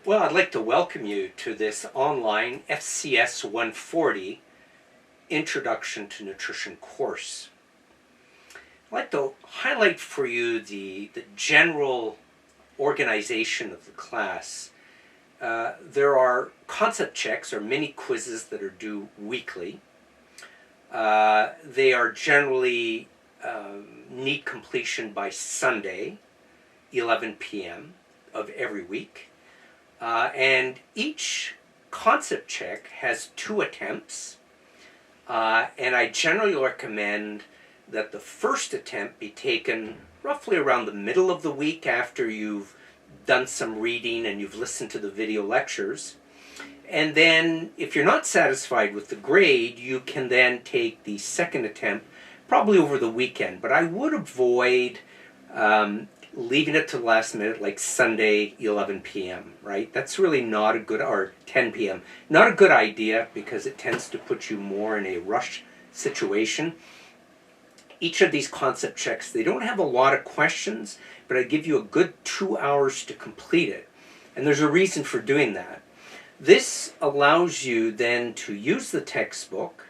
Well, I'd like to welcome you to this online FCS 140 Introduction to Nutrition course. I'd like to highlight for you the general organization of the class. There are concept checks or mini quizzes that are due weekly. They are generally need completion by Sunday, 11 p.m. of every week. And each concept check has 2 attempts, and I generally recommend that the first attempt be taken roughly around the middle of the week after you've done some reading and you've listened to the video lectures. And then if you're not satisfied with the grade, you can then take the second attempt probably over the weekend. But I would avoid leaving it to the last minute, like Sunday, 11 p.m., right? That's really not a good, or 10 p.m., not a good idea because it tends to put you more in a rush situation. Each of these concept checks, they don't have a lot of questions, but I give you a good 2 hours to complete it. And there's a reason for doing that. This allows you then to use the textbook,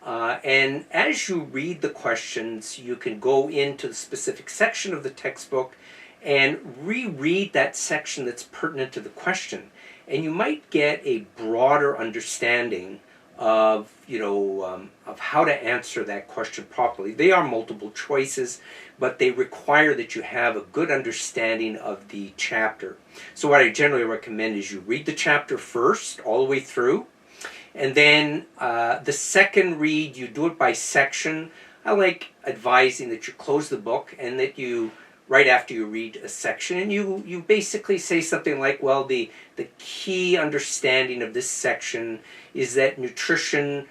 and as you read the questions, you can go into the specific section of the textbook and reread that section that's pertinent to the question. And you might get a broader understanding of, of how to answer that question properly. They are multiple choices, but they require that you have a good understanding of the chapter. So what I generally recommend is you read the chapter first, all the way through, and then the second read, you do it by section. I like advising that you close the book and that you, right after you read a section, and you basically say something like, well, the key understanding of this section is that nutrition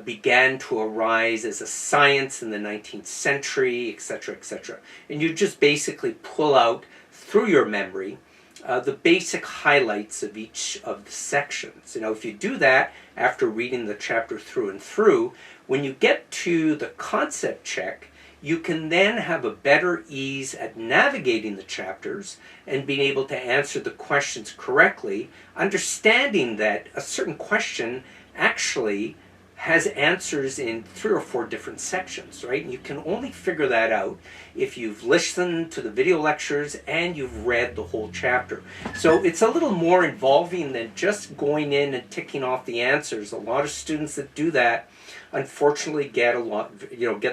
began to arise as a science in the 19th century, etc., etc. And you just basically pull out, through your memory, the basic highlights of each of the sections. If you do that after reading the chapter through and through, when you get to the concept check, you can then have a better ease at navigating the chapters and being able to answer the questions correctly, understanding that a certain question actually has answers in 3 or 4 different sections, right? And you can only figure that out if you've listened to the video lectures and you've read the whole chapter. So it's a little more involving than just going in and ticking off the answers. A lot of students that do that unfortunately get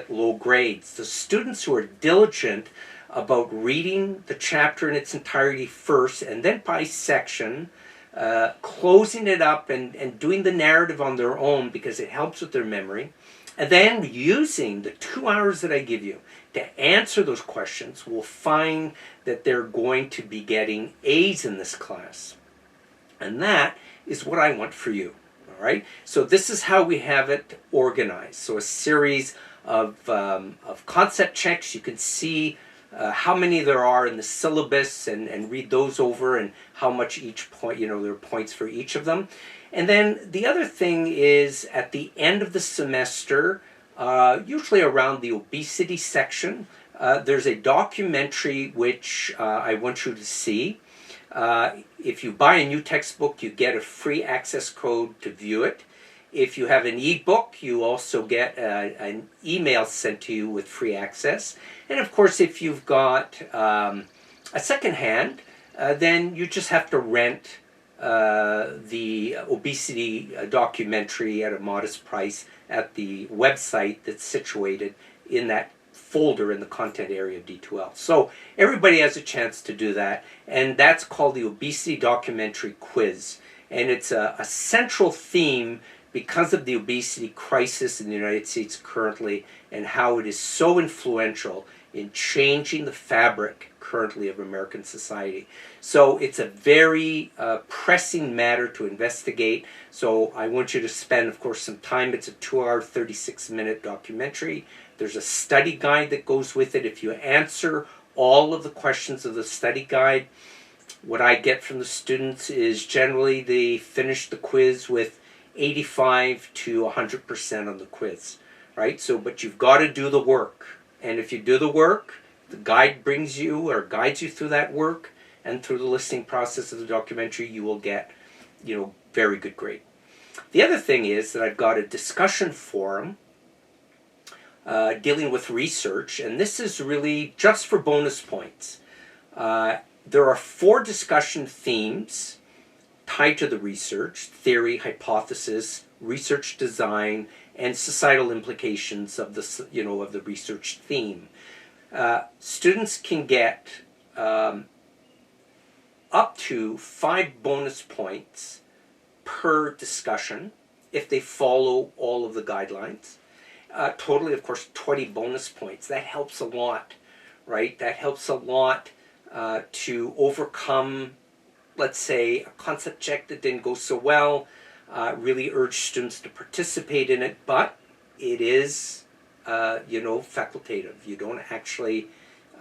low grades. The students who are diligent about reading the chapter in its entirety first and then by section, closing it up and doing the narrative on their own because it helps with their memory, and then using the 2 hours that I give you to answer those questions, will find that they're going to be getting A's in this class. And that is what I want for you. All right? So this is how we have it organized. So a series of concept checks. You can see how many there are in the syllabus and read those over and how much each point, there are points for each of them. And then the other thing is at the end of the semester, usually around the obesity section, there's a documentary which I want you to see. If you buy a new textbook, you get a free access code to view it. If you have an ebook, you also get an email sent to you with free access. And of course, if you've got a second hand, then you just have to rent the obesity documentary at a modest price at the website that's situated in that folder in the content area of D2L. So everybody has a chance to do that, and that's called the Obesity Documentary Quiz. And it's a central theme because of the obesity crisis in the United States currently and how it is so influential in changing the fabric currently of American society. So it's a very pressing matter to investigate. So I want you to spend, of course, some time. It's a 2-hour, 36-minute documentary. There's a study guide that goes with it. If you answer all of the questions of the study guide, what I get from the students is generally they finish the quiz with 85 to 100% on the quiz, right? So, but you've got to do the work. And if you do the work, the guide brings you or guides you through that work, and through the listening process of the documentary, you will get, very good grade. The other thing is that I've got a discussion forum dealing with research, and this is really just for bonus points. There are 4 discussion themes tied to the research: theory, hypothesis, research design, and societal implications of the research theme. Students can get up to 5 bonus points per discussion if they follow all of the guidelines. Totally, of course, 20 bonus points. That helps a lot, right? That helps a lot to overcome, let's say, a concept check that didn't go so well. Really urge students to participate in it, but it is, facultative. You don't actually,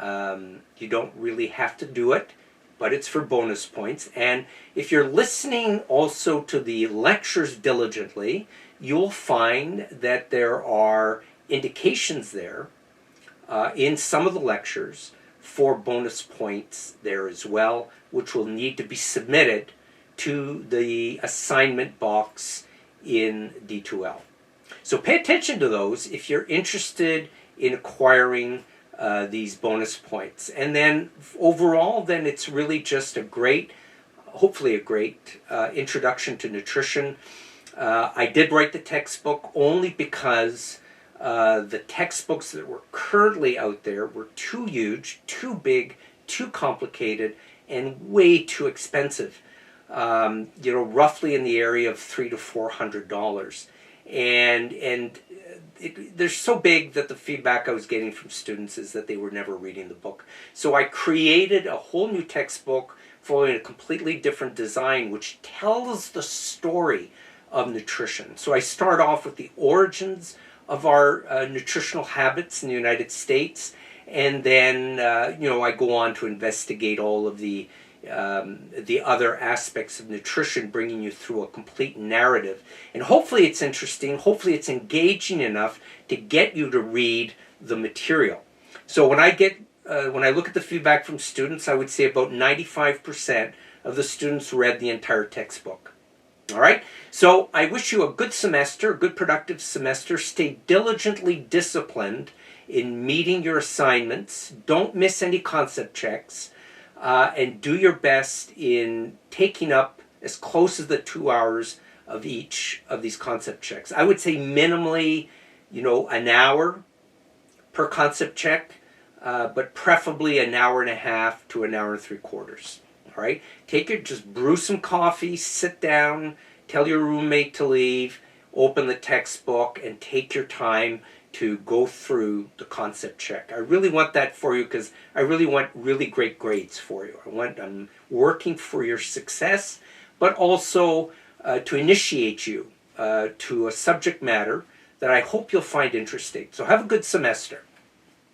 you don't really have to do it, but it's for bonus points. And if you're listening also to the lectures diligently, you'll find that there are indications there in some of the lectures for bonus points there as well, which will need to be submitted to the assignment box in D2L. So pay attention to those if you're interested in acquiring these bonus points. And then overall, then it's really just hopefully a great introduction to nutrition. I did write the textbook only because the textbooks that were currently out there were too huge, too big, too complicated, and way too expensive. Roughly in the area of $300 to $400. And they're so big that the feedback I was getting from students is that they were never reading the book. So I created a whole new textbook following a completely different design, which tells the story of nutrition. So I start off with the origins of our nutritional habits in the United States, and then I go on to investigate all of the other aspects of nutrition, bringing you through a complete narrative. And hopefully it's interesting, hopefully it's engaging enough to get you to read the material. So when I look at the feedback from students, I would say about 95% of the students read the entire textbook. All right, so I wish you a good semester, a good productive semester. Stay diligently disciplined in meeting your assignments. Don't miss any concept checks. And do your best in taking up as close as the 2 hours of each of these concept checks. I would say minimally, an hour per concept check, but preferably an hour and a half to an hour and 3/4. All right, just brew some coffee, sit down, tell your roommate to leave, open the textbook, and take your time to go through the concept check. I really want that for you because I really want really great grades for you. I'm working for your success, but also to initiate you to a subject matter that I hope you'll find interesting. So have a good semester.